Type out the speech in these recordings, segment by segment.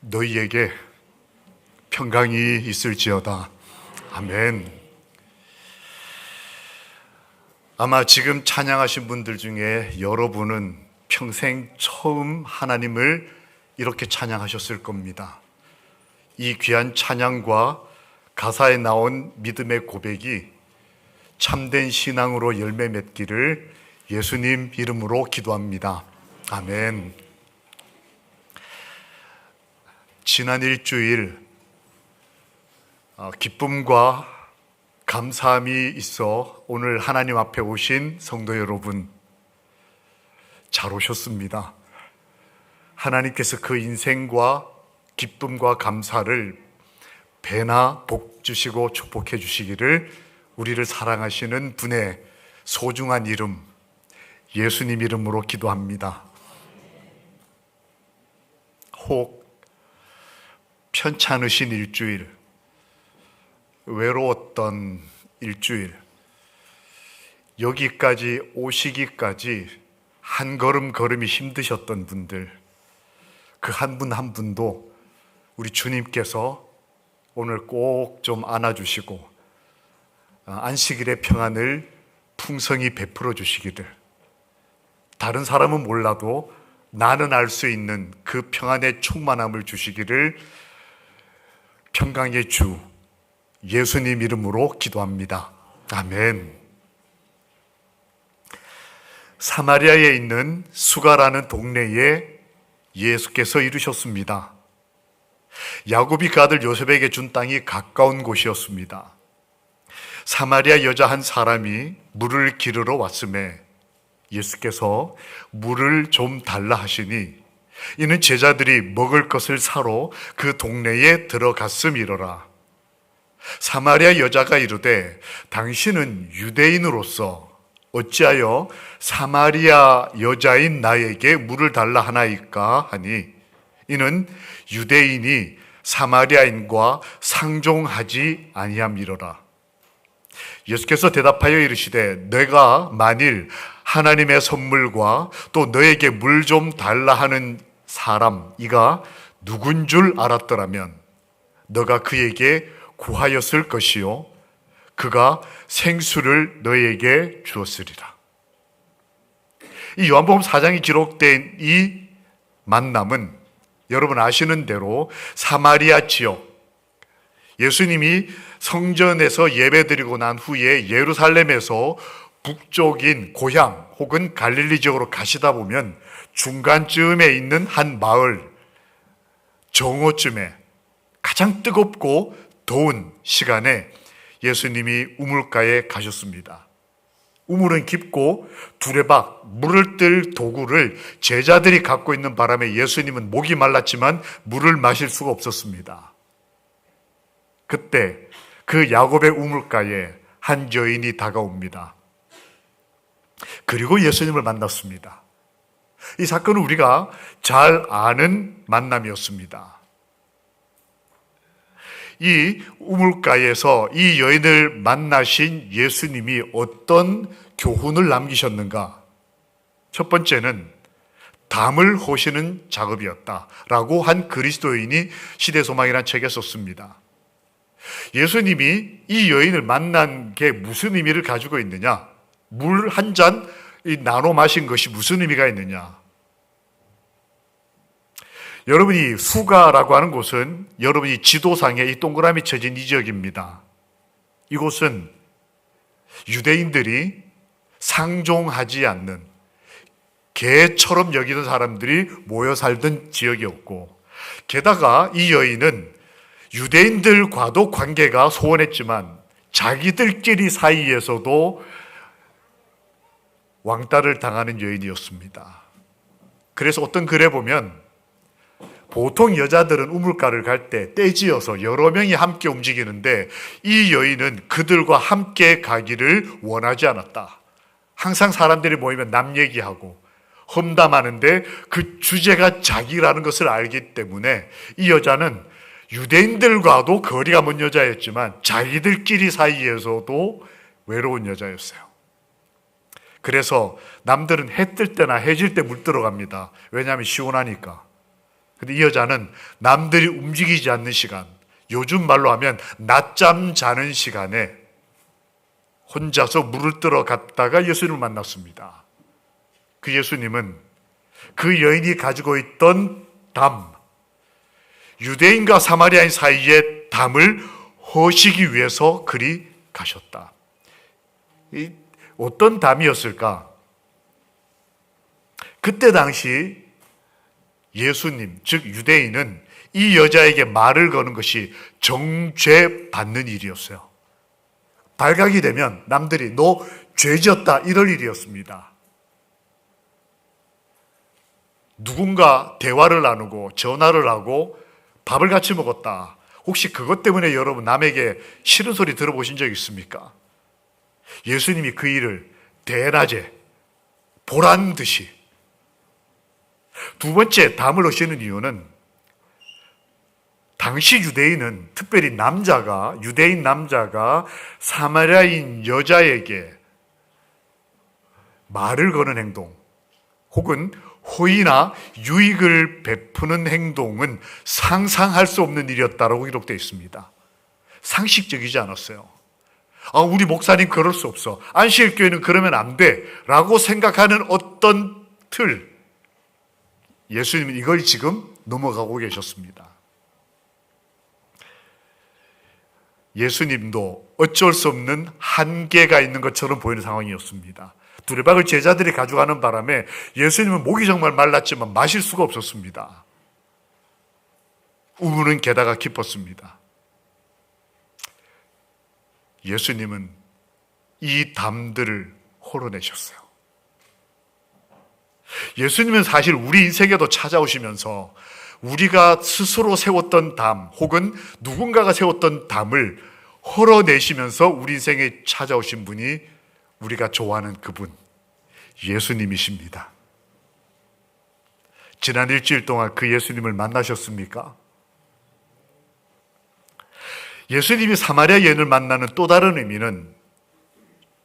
너희에게 평강이 있을지어다. 아멘. 아마 지금 찬양하신 분들 중에 여러분은 평생 처음 하나님을 이렇게 찬양하셨을 겁니다. 이 귀한 찬양과 가사에 나온 믿음의 고백이 참된 신앙으로 열매 맺기를 예수님 이름으로 기도합니다. 아멘. 지난 일주일 기쁨과 감사함이 있어 오늘 하나님 앞에 오신 성도 여러분, 잘 오셨습니다. 하나님께서 그 인생과 기쁨과 감사를 배나 복 주시고 축복해 주시기를 우리를 사랑하시는 분의 소중한 이름 예수님 이름으로 기도합니다. 혹 편찮으신 일주일, 외로웠던 일주일, 여기까지 오시기까지 한 걸음 걸음이 힘드셨던 분들, 그 한 분 한 분도 우리 주님께서 오늘 꼭 좀 안아주시고 안식일의 평안을 풍성히 베풀어 주시기를, 다른 사람은 몰라도 나는 알 수 있는 그 평안의 충만함을 주시기를 평강의 주 예수님 이름으로 기도합니다. 아멘. 사마리아에 있는 수가라는 동네에 예수께서 이르셨습니다. 야곱이 그 아들 요셉에게 준 땅이 가까운 곳이었습니다. 사마리아 여자 한 사람이 물을 기르러 왔음에 예수께서 물을 좀 달라 하시니 이는 제자들이 먹을 것을 사러 그 동네에 들어갔음이로라. 사마리아 여자가 이르되 당신은 유대인으로서 어찌하여 사마리아 여자인 나에게 물을 달라 하나이까 하니 이는 유대인이 사마리아인과 상종하지 아니함이로라. 예수께서 대답하여 이르시되 내가 만일 하나님의 선물과 또 너에게 물 좀 달라 하는 사람 이가 누군 줄 알았더라면 너가 그에게 구하였을 것이요 그가 생수를 너에게 주었으리라. 이 요한복음 4장에 기록된 이 만남은 여러분 아시는 대로 사마리아 지역, 예수님이 성전에서 예배드리고 난 후에 예루살렘에서 북쪽인 고향 혹은 갈릴리 지역으로 가시다 보면 중간쯤에 있는 한 마을, 정오쯤에 가장 뜨겁고 더운 시간에 예수님이 우물가에 가셨습니다. 우물은 깊고 두레박, 물을 뜰 도구를 제자들이 갖고 있는 바람에 예수님은 목이 말랐지만 물을 마실 수가 없었습니다. 그때 그 야곱의 우물가에 한 여인이 다가옵니다. 그리고 예수님을 만났습니다. 이 사건은 우리가 잘 아는 만남이었습니다. 이 우물가에서 이 여인을 만나신 예수님이 어떤 교훈을 남기셨는가? 첫 번째는 담을 호시는 작업이었다라고 한 그리스도인이 시대소망이라는 책에 썼습니다. 예수님이 이 여인을 만난 게 무슨 의미를 가지고 있느냐? 물 한 잔 나눠 마신 것이 무슨 의미가 있느냐? 여러분이 수가라고 하는 곳은 여러분이 지도상에 이 동그라미 쳐진 이 지역입니다. 이곳은 유대인들이 상종하지 않는 개처럼 여기던 사람들이 모여 살던 지역이었고, 게다가 이 여인은 유대인들과도 관계가 소원했지만 자기들끼리 사이에서도 왕따를 당하는 여인이었습니다. 그래서 어떤 글에 보면 보통 여자들은 우물가를 갈 때 떼지어서 여러 명이 함께 움직이는데 이 여인은 그들과 함께 가기를 원하지 않았다. 항상 사람들이 모이면 남 얘기하고 험담하는데 그 주제가 자기라는 것을 알기 때문에 이 여자는 유대인들과도 거리가 먼 여자였지만 자기들끼리 사이에서도 외로운 여자였어요. 그래서 남들은 해 뜰 때나 해질 때 물 들어갑니다. 왜냐하면 시원하니까. 근데 이 여자는 남들이 움직이지 않는 시간, 요즘 말로 하면 낮잠 자는 시간에 혼자서 물을 뜨러 갔다가 예수님을 만났습니다. 그 예수님은 그 여인이 가지고 있던 담, 유대인과 사마리아인 사이의 담을 허시기 위해서 그리 가셨다. 어떤 담이었을까? 그때 당시 예수님, 즉 유대인은 이 여자에게 말을 거는 것이 정죄받는 일이었어요. 발각이 되면 남들이 너 죄졌다 이럴 일이었습니다. 누군가 대화를 나누고 전화를 하고 밥을 같이 먹었다. 혹시 그것 때문에 여러분 남에게 싫은 소리 들어보신 적 있습니까? 예수님이 그 일을 대낮에 보란 듯이. 두 번째 담을 하시는 이유는 당시 유대인은 특별히 유대인 남자가 사마리아인 여자에게 말을 거는 행동 혹은 호의나 유익을 베푸는 행동은 상상할 수 없는 일이었다라고 기록되어 있습니다. 상식적이지 않았어요. 우리 목사님 그럴 수 없어. 안식일교회는 그러면 안 돼. 라고 생각하는 어떤 틀. 예수님은 이걸 지금 넘어가고 계셨습니다. 예수님도 어쩔 수 없는 한계가 있는 것처럼 보이는 상황이었습니다. 두레박을 제자들이 가져가는 바람에 예수님은 목이 정말 말랐지만 마실 수가 없었습니다. 우물은 게다가 깊었습니다. 예수님은 이 담들을 헐어내셨어요. 예수님은 사실 우리 인생에도 찾아오시면서 우리가 스스로 세웠던 담 혹은 누군가가 세웠던 담을 헐어내시면서 우리 인생에 찾아오신 분이 우리가 좋아하는 그분 예수님이십니다. 지난 일주일 동안 그 예수님을 만나셨습니까? 예수님이 사마리아 여인을 만나는 또 다른 의미는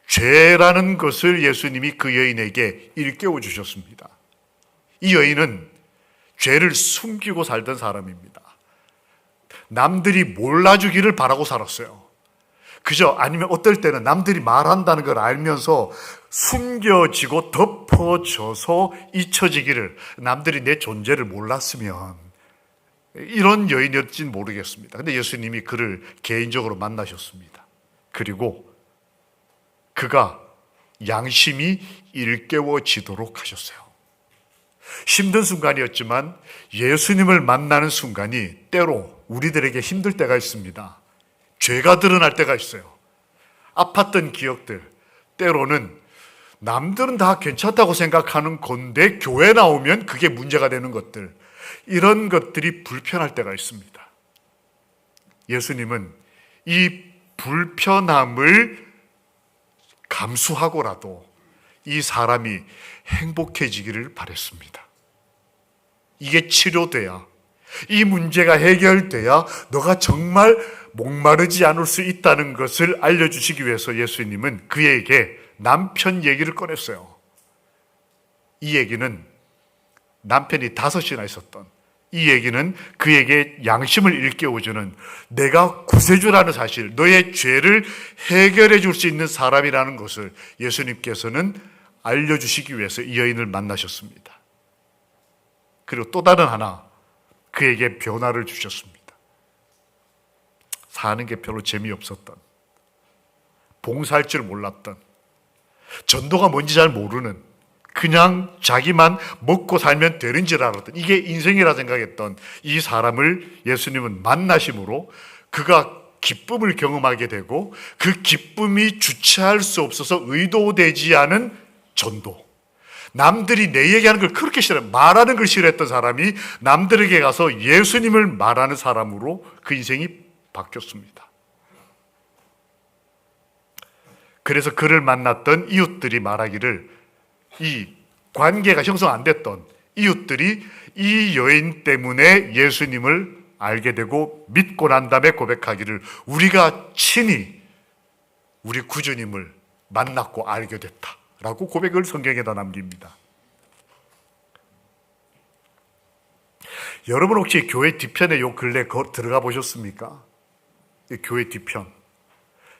죄라는 것을 예수님이 그 여인에게 일깨워 주셨습니다. 이 여인은 죄를 숨기고 살던 사람입니다. 남들이 몰라주기를 바라고 살았어요. 아니면 어떨 때는 남들이 말한다는 걸 알면서 숨겨지고 덮어져서 잊혀지기를, 남들이 내 존재를 몰랐으면, 이런 여인이었진 모르겠습니다. 근데 예수님이 그를 개인적으로 만나셨습니다. 그리고 그가 양심이 일깨워지도록 하셨어요. 힘든 순간이었지만 예수님을 만나는 순간이 때로 우리들에게 힘들 때가 있습니다. 죄가 드러날 때가 있어요. 아팠던 기억들, 때로는 남들은 다 괜찮다고 생각하는 건데 교회 나오면 그게 문제가 되는 것들, 이런 것들이 불편할 때가 있습니다. 예수님은 이 불편함을 감수하고라도 이 사람이 행복해지기를 바랬습니다. 이게 치료돼야, 이 문제가 해결돼야 너가 정말 목마르지 않을 수 있다는 것을 알려주시기 위해서 예수님은 그에게 남편 얘기를 꺼냈어요. 이 얘기는 남편이 5이나 있었던, 이 얘기는 그에게 양심을 일깨워주는, 내가 구세주라는 사실, 너의 죄를 해결해 줄 수 있는 사람이라는 것을 예수님께서는 알려주시기 위해서 이 여인을 만나셨습니다. 그리고 또 다른 하나, 그에게 변화를 주셨습니다. 사는 게 별로 재미없었던, 봉사할 줄 몰랐던, 전도가 뭔지 잘 모르는, 그냥 자기만 먹고 살면 되는 줄 알았던, 이게 인생이라 생각했던 이 사람을 예수님은 만나심으로 그가 기쁨을 경험하게 되고, 그 기쁨이 주체할 수 없어서 의도되지 않은 전도, 남들이 내 얘기하는 걸 그렇게 싫어해요. 말하는 걸 싫어했던 사람이 남들에게 가서 예수님을 말하는 사람으로 그 인생이 바뀌었습니다. 그래서 그를 만났던 이웃들이 말하기를, 이 관계가 형성 안 됐던 이웃들이 이 여인 때문에 예수님을 알게 되고 믿고 난 다음에 고백하기를, 우리가 친히 우리 구주님을 만났고 알게 됐다라고 고백을 성경에다 남깁니다. 여러분 혹시 교회 뒤편에 요 근래 들어가 보셨습니까? 교회 뒤편.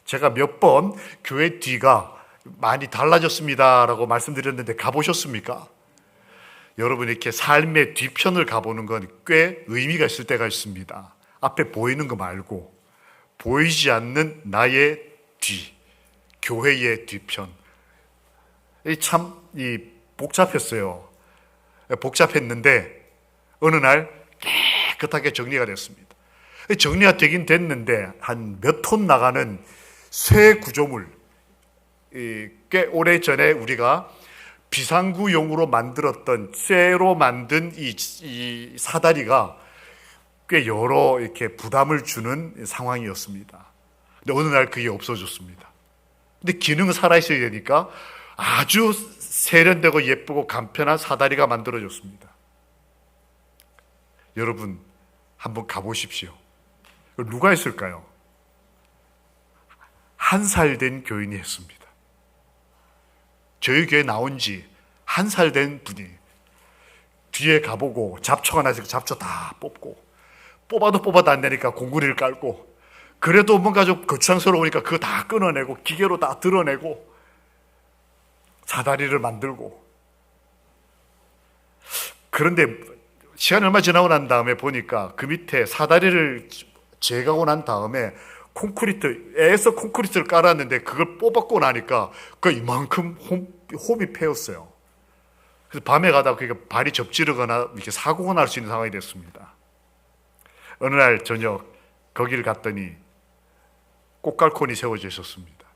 제가 몇 번 교회 뒤가 많이 달라졌습니다라고 말씀드렸는데 가보셨습니까? 여러분 이렇게 삶의 뒤편을 가보는 건 꽤 의미가 있을 때가 있습니다. 앞에 보이는 거 말고 보이지 않는 나의 뒤, 교회의 뒤편. 참 복잡했어요. 복잡했는데 어느 날 깨끗하게 정리가 됐습니다. 정리가 되긴 됐는데 한 몇 톤 나가는 쇠 구조물, 꽤 오래전에 우리가 비상구용으로 만들었던 쇠로 만든 이 사다리가 꽤 여러 이렇게 부담을 주는 상황이었습니다. 근데 어느 날 그게 없어졌습니다. 근데 기능은 살아있어야 되니까 아주 세련되고 예쁘고 간편한 사다리가 만들어졌습니다. 여러분 한번 가보십시오. 누가 했을까요? 한 살 된 교인이 했습니다. 저희 교회 나온 지 한 살 된 분이 뒤에 가보고 잡초가 나서 잡초 다 뽑고 뽑아도 안 되니까 공구리를 깔고 그래도 뭔가 좀 거창스러우니까 그거 다 끊어내고 기계로 다 드러내고 사다리를 만들고. 그런데 시간이 얼마 지나고 난 다음에 보니까 그 밑에 사다리를 제거하고 난 다음에 애에서 콘크리트를 깔았는데 그걸 뽑았고 나니까 그 이만큼 홈이 패였어요. 그래서 밤에 가다가 그게 발이 접지르거나 이렇게 사고가 날 수 있는 상황이 됐습니다. 어느 날 저녁 거기를 갔더니 꽃갈콘이 세워져 있었습니다.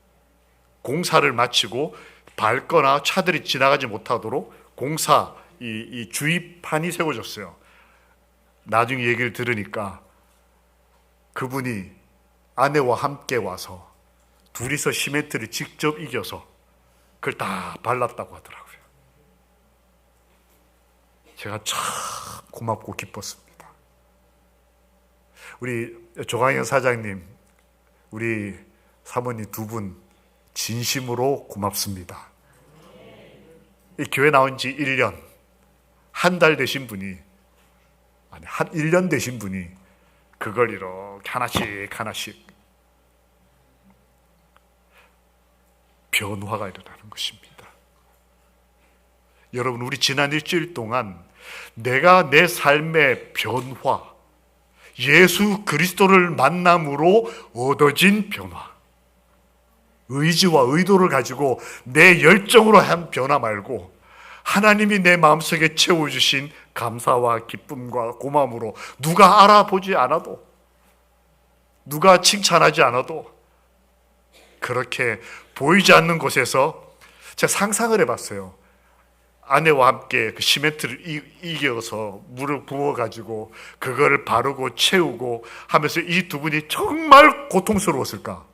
공사를 마치고 밟거나 차들이 지나가지 못하도록 공사 이 주입판이 세워졌어요. 나중에 얘기를 들으니까 그분이 아내와 함께 와서 둘이서 시멘트를 직접 이겨서 그걸 다 발랐다고 하더라고요. 제가 참 고맙고 기뻤습니다. 우리 조강현 사장님, 우리 사모님 두 분 진심으로 고맙습니다. 이 교회 나온 지 1년, 한 달 되신 분이, 아니, 한 1년 되신 분이 그걸 이렇게 하나씩 변화가 일어나는 것입니다. 여러분, 우리 지난 일주일 동안 내가 내 삶의 변화, 예수 그리스도를 만남으로 얻어진 변화, 의지와 의도를 가지고 내 열정으로 한 변화 말고 하나님이 내 마음속에 채워주신 감사와 기쁨과 고마움으로 누가 알아보지 않아도, 누가 칭찬하지 않아도 그렇게 보이지 않는 곳에서 제가 상상을 해봤어요. 아내와 함께 그 시멘트를 이겨서 물을 부어가지고 그거를 바르고 채우고 하면서 이 두 분이 정말 고통스러웠을까?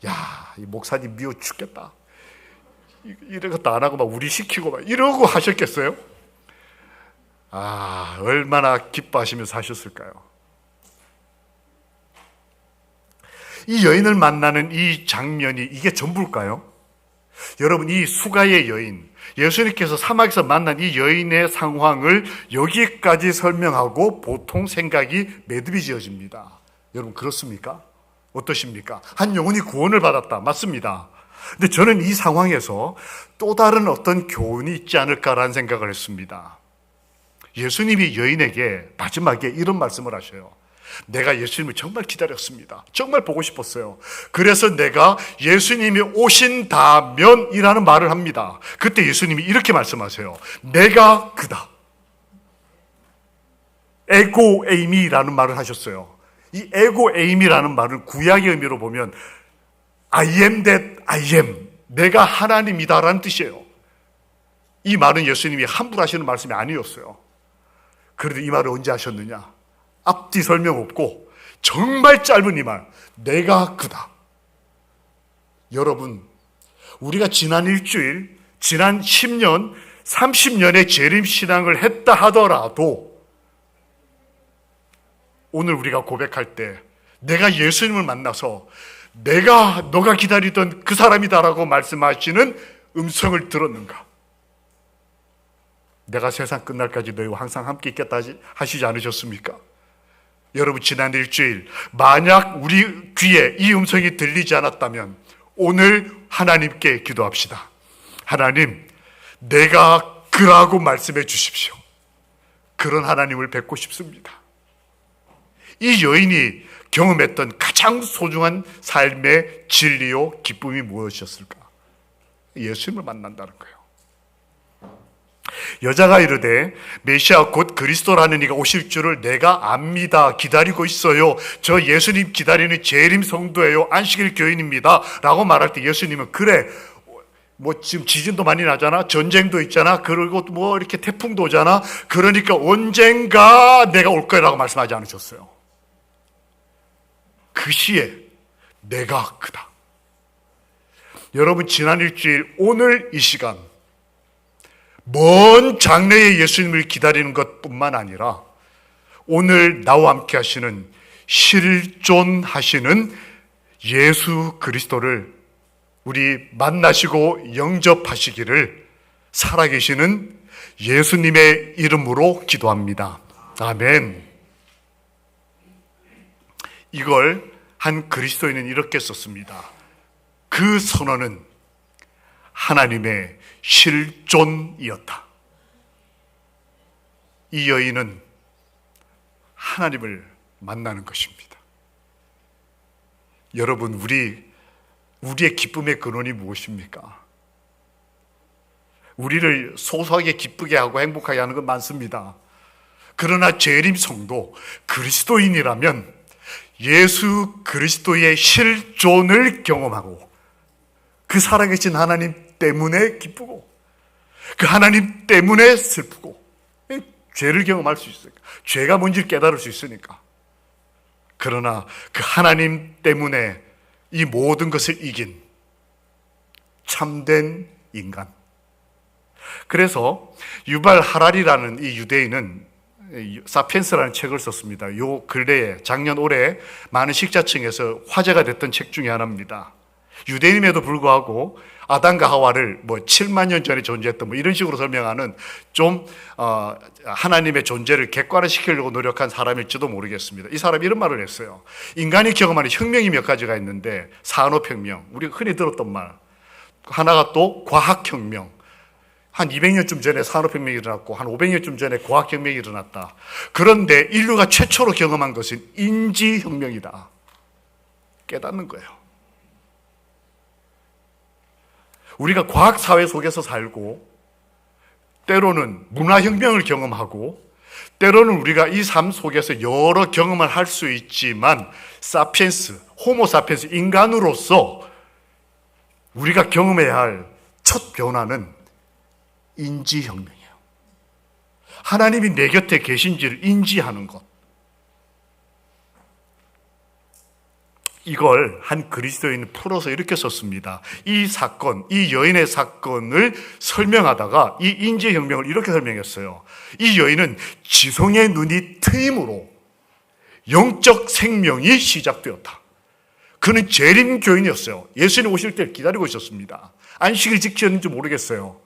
야, 이 목사님 미워 죽겠다. 이런 것도 안 하고 막 우리 시키고 막 이러고 하셨겠어요? 아, 얼마나 기뻐하시면서 하셨을까요? 이 여인을 만나는 이 장면이 이게 전부일까요? 여러분, 이 수가의 여인, 예수님께서 사막에서 만난 이 여인의 상황을 여기까지 설명하고 보통 생각이 매듭이 지어집니다. 여러분, 그렇습니까? 어떠십니까? 한 영혼이 구원을 받았다. 맞습니다. 근데 저는 이 상황에서 또 다른 어떤 교훈이 있지 않을까라는 생각을 했습니다. 예수님이 여인에게 마지막에 이런 말씀을 하셔요. 내가 예수님을 정말 기다렸습니다. 정말 보고 싶었어요. 그래서 내가 예수님이 오신다면이라는 말을 합니다. 그때 예수님이 이렇게 말씀하세요. 내가 그다. 에고 에이미라는 말을 하셨어요. 이 에고 에이미라는 말은 구약의 의미로 보면 I am that I am. 내가 하나님이다라는 뜻이에요. 이 말은 예수님이 함부로 하시는 말씀이 아니었어요. 그래도 이 말을 언제 하셨느냐? 앞뒤 설명 없고 정말 짧은 이 말, 내가 그다. 여러분, 우리가 지난 일주일, 지난 10년, 30년의 재림신앙을 했다 하더라도 오늘 우리가 고백할 때 내가 예수님을 만나서 내가 너가 기다리던 그 사람이다라고 말씀하시는 음성을 들었는가? 내가 세상 끝날까지 너희와 항상 함께 있겠다 하시지 않으셨습니까? 여러분, 지난 일주일 만약 우리 귀에 이 음성이 들리지 않았다면 오늘 하나님께 기도합시다. 하나님, 내가 그라고 말씀해 주십시오. 그런 하나님을 뵙고 싶습니다. 이 여인이 경험했던 가장 소중한 삶의 진리요 기쁨이 무엇이었을까? 예수님을 만난다는 거예요. 여자가 이르되 메시아 곧 그리스도라는 이가 오실 줄을 내가 압니다. 기다리고 있어요. 저 예수님 기다리는 재림 성도예요. 안식일 교인입니다. 라고 말할 때 예수님은 그래, 뭐 지금 지진도 많이 나잖아. 전쟁도 있잖아. 그리고 뭐 이렇게 태풍도 오잖아. 그러니까 언젠가 내가 올 거라고 말씀하지 않으셨어요. 그 시에 내가 그다. 여러분, 지난 일주일 오늘 이 시간 먼 장래의 예수님을 기다리는 것뿐만 아니라 오늘 나와 함께 하시는 실존하시는 예수 그리스도를 우리 만나시고 영접하시기를 살아계시는 예수님의 이름으로 기도합니다. 아멘. 이걸 한 그리스도인은 이렇게 썼습니다. 그 선언은 하나님의 실존이었다. 이 여인은 하나님을 만나는 것입니다. 여러분, 우리의 기쁨의 근원이 무엇입니까? 우리를 소소하게 기쁘게 하고 행복하게 하는 건 많습니다. 그러나 재림 성도 그리스도인이라면 예수 그리스도의 실존을 경험하고 그 살아계신 하나님 때문에 기쁘고 그 하나님 때문에 슬프고 죄를 경험할 수 있으니까, 죄가 뭔지를 깨달을 수 있으니까. 그러나 그 하나님 때문에 이 모든 것을 이긴 참된 인간. 그래서 유발 하랄이라는 이 유대인은 사피엔스라는 책을 썼습니다. 요 근래에 작년 올해 많은 식자층에서 화제가 됐던 책 중에 하나입니다. 유대인임에도 불구하고 아담과 하와를 뭐 7만 년 전에 존재했던 뭐 이런 식으로 설명하는 좀 하나님의 존재를 객관화시키려고 노력한 사람일지도 모르겠습니다. 이 사람이 이런 말을 했어요. 인간이 경험하는 혁명이 몇 가지가 있는데 산업혁명, 우리가 흔히 들었던 말. 하나가 또 과학혁명. 한 200년쯤 전에 산업혁명이 일어났고 한 500년쯤 전에 과학혁명이 일어났다. 그런데 인류가 최초로 경험한 것은 인지혁명이다. 깨닫는 거예요. 우리가 과학사회 속에서 살고 때로는 문화혁명을 경험하고 때로는 우리가 이 삶 속에서 여러 경험을 할 수 있지만 사피엔스, 호모 사피엔스, 인간으로서 우리가 경험해야 할 첫 변화는 인지혁명이에요. 하나님이 내 곁에 계신지를 인지하는 것. 이걸 한 그리스도인은 풀어서 이렇게 썼습니다. 이 사건, 이 여인의 사건을 설명하다가 이 인지혁명을 이렇게 설명했어요. 이 여인은 지성의 눈이 트임으로 영적 생명이 시작되었다. 그는 재림교인이었어요. 예수님 오실 때를 기다리고 있었습니다. 안식일 지켰는지 모르겠어요.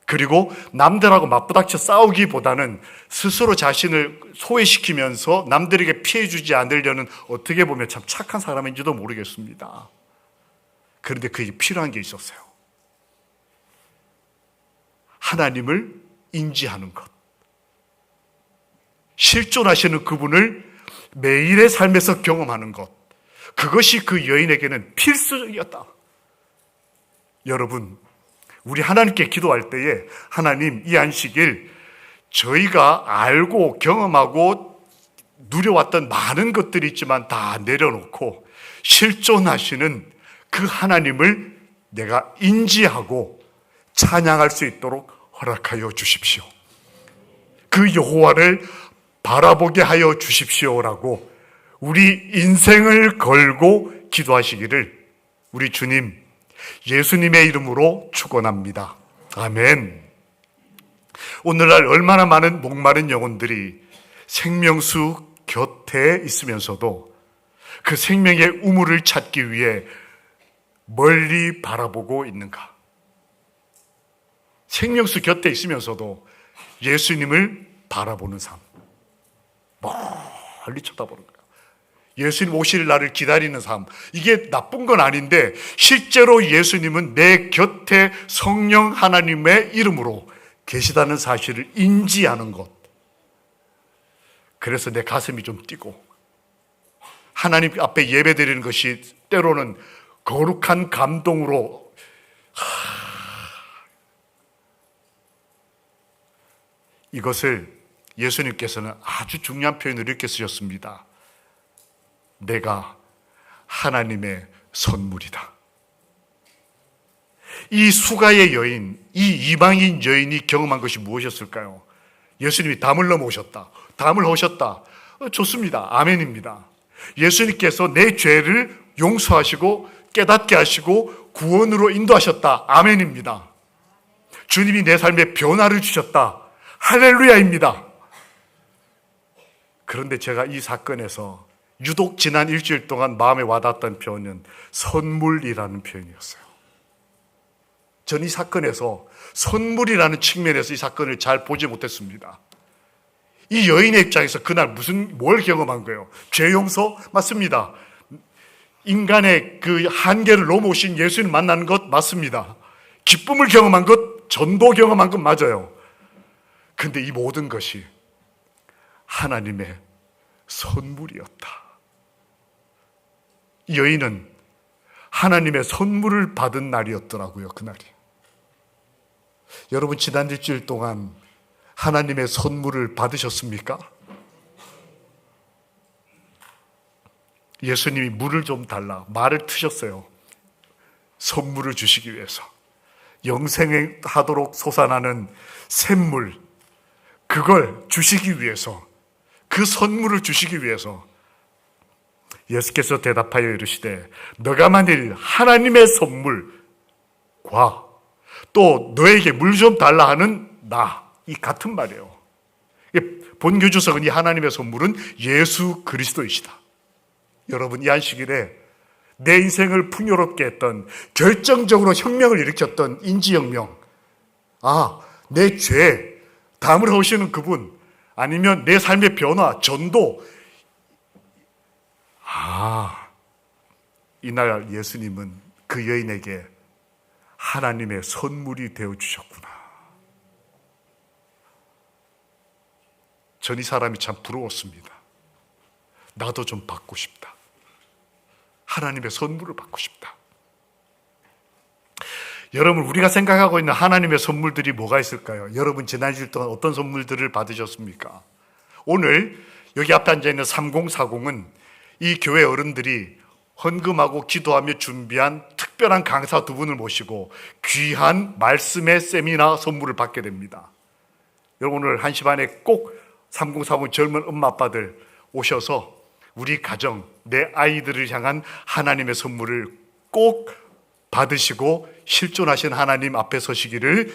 그리고 남들하고 맞부닥쳐 싸우기보다는 스스로 자신을 소외시키면서 남들에게 피해주지 않으려는 어떻게 보면 참 착한 사람인지도 모르겠습니다. 그런데 그게 필요한 게 있었어요. 하나님을 인지하는 것. 실존하시는 그분을 매일의 삶에서 경험하는 것. 그것이 그 여인에게는 필수적이었다. 여러분, 우리 하나님께 기도할 때에 하나님, 이 안식일 저희가 알고 경험하고 누려왔던 많은 것들이 있지만 다 내려놓고 실존하시는 그 하나님을 내가 인지하고 찬양할 수 있도록 허락하여 주십시오. 그 여호와를 바라보게 하여 주십시오라고 우리 인생을 걸고 기도하시기를 우리 주님 예수님의 이름으로 축원합니다. 아멘. 오늘날 얼마나 많은 목마른 영혼들이 생명수 곁에 있으면서도 그 생명의 우물을 찾기 위해 멀리 바라보고 있는가? 생명수 곁에 있으면서도 예수님을 바라보는 삶. 멀리 쳐다보는 거예요. 예수님 오실 날을 기다리는 삶. 이게 나쁜 건 아닌데 실제로 예수님은 내 곁에 성령 하나님의 이름으로 계시다는 사실을 인지하는 것. 그래서 내 가슴이 좀 뛰고 하나님 앞에 예배드리는 것이 때로는 거룩한 감동으로 이것을 예수님께서는 아주 중요한 표현을 이렇게 쓰셨습니다. 내가 하나님의 선물이다. 이 수가의 여인, 이 이방인 여인이 경험한 것이 무엇이었을까요? 예수님이 담을 넘어오셨다. 담을 오셨다. 좋습니다. 아멘입니다. 예수님께서 내 죄를 용서하시고 깨닫게 하시고 구원으로 인도하셨다. 아멘입니다. 주님이 내 삶에 변화를 주셨다. 할렐루야입니다. 그런데 제가 이 사건에서 유독 지난 일주일 동안 마음에 와닿았던 표현은 선물이라는 표현이었어요. 전 이 사건에서 선물이라는 측면에서 이 사건을 잘 보지 못했습니다. 이 여인의 입장에서 그날 뭘 경험한 거예요? 죄 용서? 맞습니다. 인간의 그 한계를 넘어오신 예수님 만나는 것 맞습니다. 기쁨을 경험한 것, 전도 경험한 것 맞아요. 근데 이 모든 것이 하나님의 선물이었다. 이 여인은 하나님의 선물을 받은 날이었더라고요, 그날이. 여러분, 지난 일주일 동안 하나님의 선물을 받으셨습니까? 예수님이 물을 좀 달라 말을 트셨어요. 선물을 주시기 위해서. 영생하도록 솟아나는 샘물, 그걸 주시기 위해서, 그 선물을 주시기 위해서 예수께서 대답하여 이르시되 너가 만일 하나님의 선물과 또 너에게 물 좀 달라 하는 나, 이 같은 말이에요. 본교주석은 이 하나님의 선물은 예수 그리스도이시다. 여러분, 이 안식일에 내 인생을 풍요롭게 했던, 결정적으로 혁명을 일으켰던 인지혁명, 내 죄 담을 오시는 그분, 아니면 내 삶의 변화, 전도, 이날 예수님은 그 여인에게 하나님의 선물이 되어주셨구나. 전 이 사람이 참 부러웠습니다. 나도 좀 받고 싶다. 하나님의 선물을 받고 싶다. 여러분, 우리가 생각하고 있는 하나님의 선물들이 뭐가 있을까요? 여러분, 지난 주일 동안 어떤 선물들을 받으셨습니까? 오늘 여기 앞에 앉아있는 3040은 이 교회 어른들이 헌금하고 기도하며 준비한 특별한 강사 두 분을 모시고 귀한 말씀의 세미나 선물을 받게 됩니다. 여러분, 오늘 1시 반에 꼭 3040 젊은 엄마 아빠들 오셔서 우리 가정, 내 아이들을 향한 하나님의 선물을 꼭 받으시고 실존하신 하나님 앞에 서시기를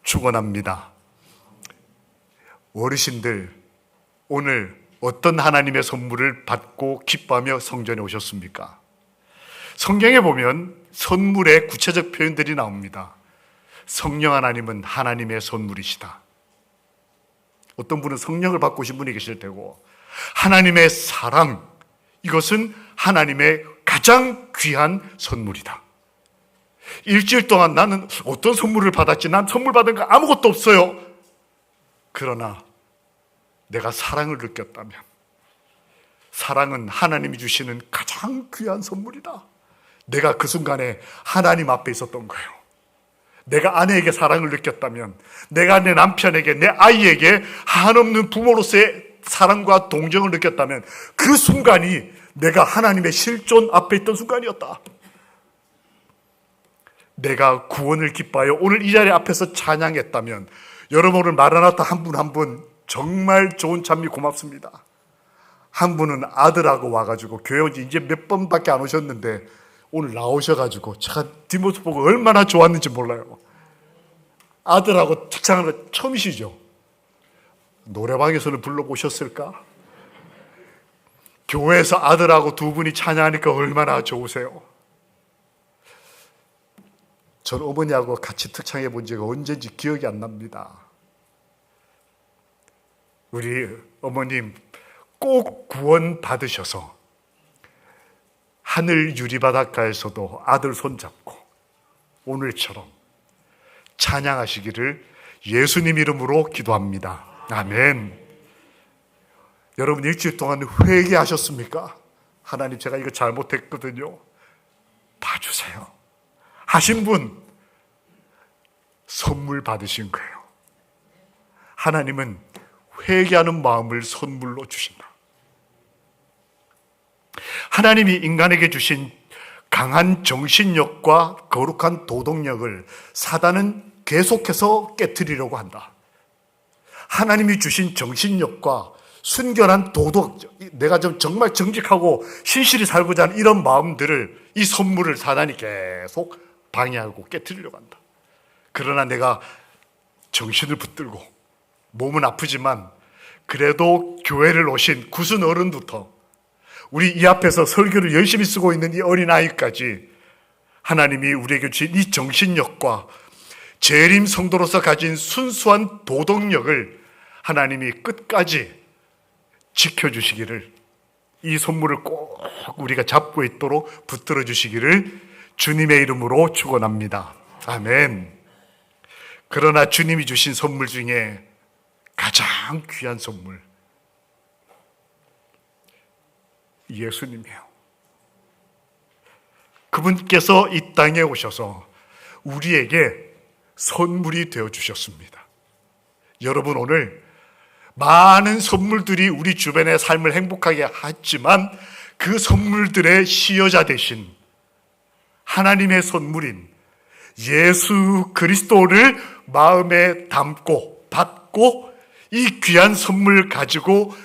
축원합니다. 어르신들, 오늘 어떤 하나님의 선물을 받고 기뻐하며 성전에 오셨습니까? 성경에 보면 선물의 구체적 표현들이 나옵니다. 성령 하나님은 하나님의 선물이시다. 어떤 분은 성령을 받고 오신 분이 계실 테고, 하나님의 사랑, 이것은 하나님의 가장 귀한 선물이다. 일주일 동안 나는 어떤 선물을 받았지? 난 선물 받은 거 아무것도 없어요. 그러나 내가 사랑을 느꼈다면, 사랑은 하나님이 주시는 가장 귀한 선물이다. 내가 그 순간에 하나님 앞에 있었던 거예요. 내가 아내에게 사랑을 느꼈다면, 내가 내 남편에게, 내 아이에게 한없는 부모로서의 사랑과 동정을 느꼈다면, 그 순간이 내가 하나님의 실존 앞에 있던 순간이었다. 내가 구원을 기뻐하여 오늘 이 자리 앞에서 찬양했다면, 여러분, 오늘 마라나타 한 분 한 분 정말 좋은 찬미 고맙습니다. 한 분은 아들하고 와가지고 교회 온 지 이제 몇 번밖에 안 오셨는데 오늘 나오셔가지고 제가 뒷모습 보고 얼마나 좋았는지 몰라요. 아들하고 착상하는 거 처음이시죠? 노래방에서는 불러보셨을까? 교회에서 아들하고 두 분이 찬양하니까 얼마나 좋으세요? 전 어머니하고 같이 특창해 본 지가 언제인지 기억이 안 납니다. 우리 어머님 꼭 구원 받으셔서 하늘 유리바닷가에서도 아들 손잡고 오늘처럼 찬양하시기를 예수님 이름으로 기도합니다. 아멘. 여러분 일주일 동안 회개하셨습니까? 하나님 제가 이거 잘못했거든요. 봐주세요. 하신 분 선물 받으신 거예요. 하나님은 회개하는 마음을 선물로 주신다. 하나님이 인간에게 주신 강한 정신력과 거룩한 도덕력을 사단은 계속해서 깨트리려고 한다. 하나님이 주신 정신력과 순결한 도덕, 내가 좀 정말 정직하고 신실히 살고자 하는 이런 마음들을, 이 선물을 사단이 계속 방해하고 깨트리려고 한다. 그러나 내가 정신을 붙들고 몸은 아프지만 그래도 교회를 오신 굳은 어른부터 우리 이 앞에서 설교를 열심히 쓰고 있는 이 어린아이까지 하나님이 우리에게 주신 이 정신력과 재림 성도로서 가진 순수한 도덕력을 하나님이 끝까지 지켜주시기를, 이 선물을 꼭 우리가 잡고 있도록 붙들어 주시기를 주님의 이름으로 축원합니다. 아멘. 그러나 주님이 주신 선물 중에 가장 귀한 선물, 예수님이에요. 그분께서 이 땅에 오셔서 우리에게 선물이 되어 주셨습니다. 여러분, 오늘 많은 선물들이 우리 주변의 삶을 행복하게 하지만 그 선물들의 시여자 되신 하나님의 선물인 예수 그리스도를 마음에 담고 받고 이 귀한 선물 가지고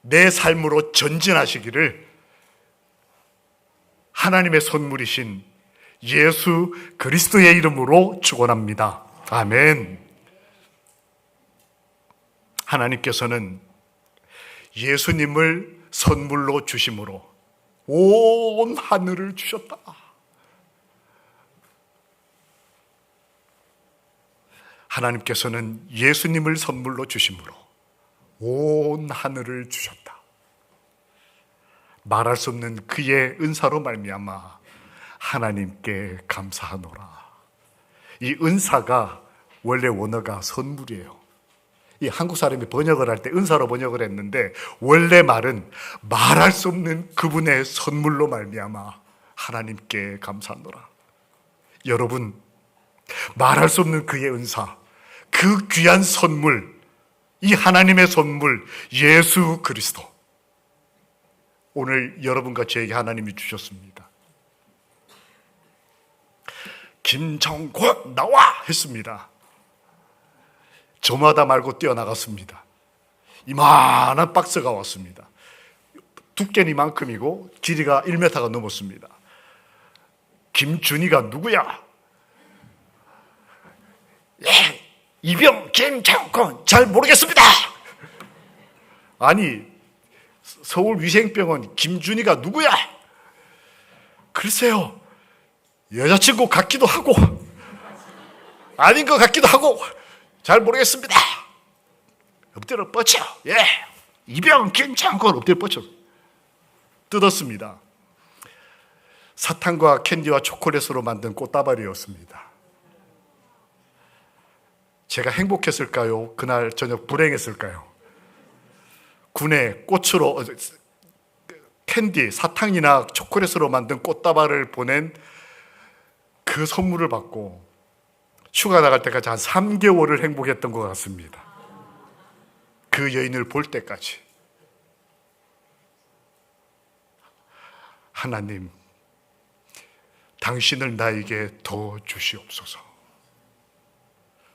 내 삶으로 전진하시기를 하나님의 선물이신 예수 그리스도의 이름으로 축원합니다. 아멘. 하나님께서는 예수님을 선물로 주심으로 온 하늘을 주셨다. 하나님께서는 예수님을 선물로 주심으로 온 하늘을 주셨다. 말할 수 없는 그의 은사로 말미암아 하나님께 감사하노라. 이 은사가 원래 원어가 선물이에요. 이 한국 사람이 번역을 할 때 은사로 번역을 했는데 원래 말은 말할 수 없는 그분의 선물로 말미암아 하나님께 감사하노라. 여러분, 말할 수 없는 그의 은사, 그 귀한 선물, 이 하나님의 선물 예수 그리스도, 오늘 여러분과 저에게 하나님이 주셨습니다. 김정권 나와 했습니다. 저마다 말고 뛰어나갔습니다. 이만한 박스가 왔습니다. 두께는 이만큼이고 길이가 1m가 넘었습니다. 김준희가 누구야? 예, 이병 김정권 잘 모르겠습니다. 아니, 서울위생병원 김준희가 누구야? 글쎄요, 여자친구 같기도 하고 아닌 것 같기도 하고 잘 모르겠습니다. 엎드려 뻗쳐. 예, 이병 김정권 엎드려 뻗쳐 뜯었습니다. 사탕과 캔디와 초콜릿으로 만든 꽃다발이었습니다. 제가 행복했을까요? 그날 저녁 불행했을까요? 군에 꽃으로 캔디, 사탕이나 초콜릿으로 만든 꽃다발을 보낸 그 선물을 받고 휴가 나갈 때까지 한 3개월을 행복했던 것 같습니다. 그 여인을 볼 때까지. 하나님, 당신을 나에게 더 주시옵소서.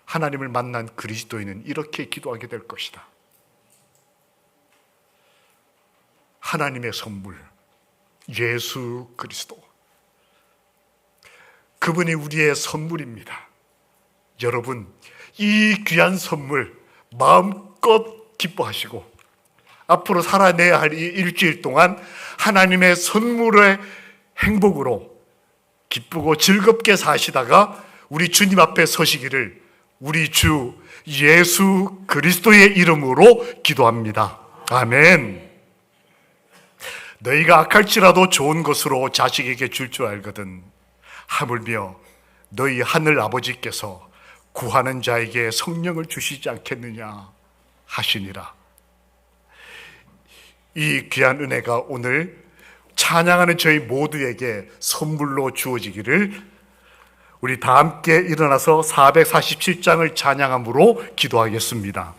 하나님을 만난 그리스도인은 이렇게 기도하게 될 것이다. 하나님의 선물 예수 그리스도, 그분이 우리의 선물입니다. 여러분, 이 귀한 선물 마음껏 기뻐하시고 앞으로 살아내야 할 이 일주일 동안 하나님의 선물의 행복으로 기쁘고 즐겁게 사시다가 우리 주님 앞에 서시기를 우리 주 예수 그리스도의 이름으로 기도합니다. 아멘. 너희가 악할지라도 좋은 것으로 자식에게 줄 줄 알거든 하물며 너희 하늘 아버지께서 구하는 자에게 성령을 주시지 않겠느냐 하시니라. 이 귀한 은혜가 오늘 찬양하는 저희 모두에게 선물로 주어지기를 우리 다 함께 일어나서 447장을 찬양함으로 기도하겠습니다.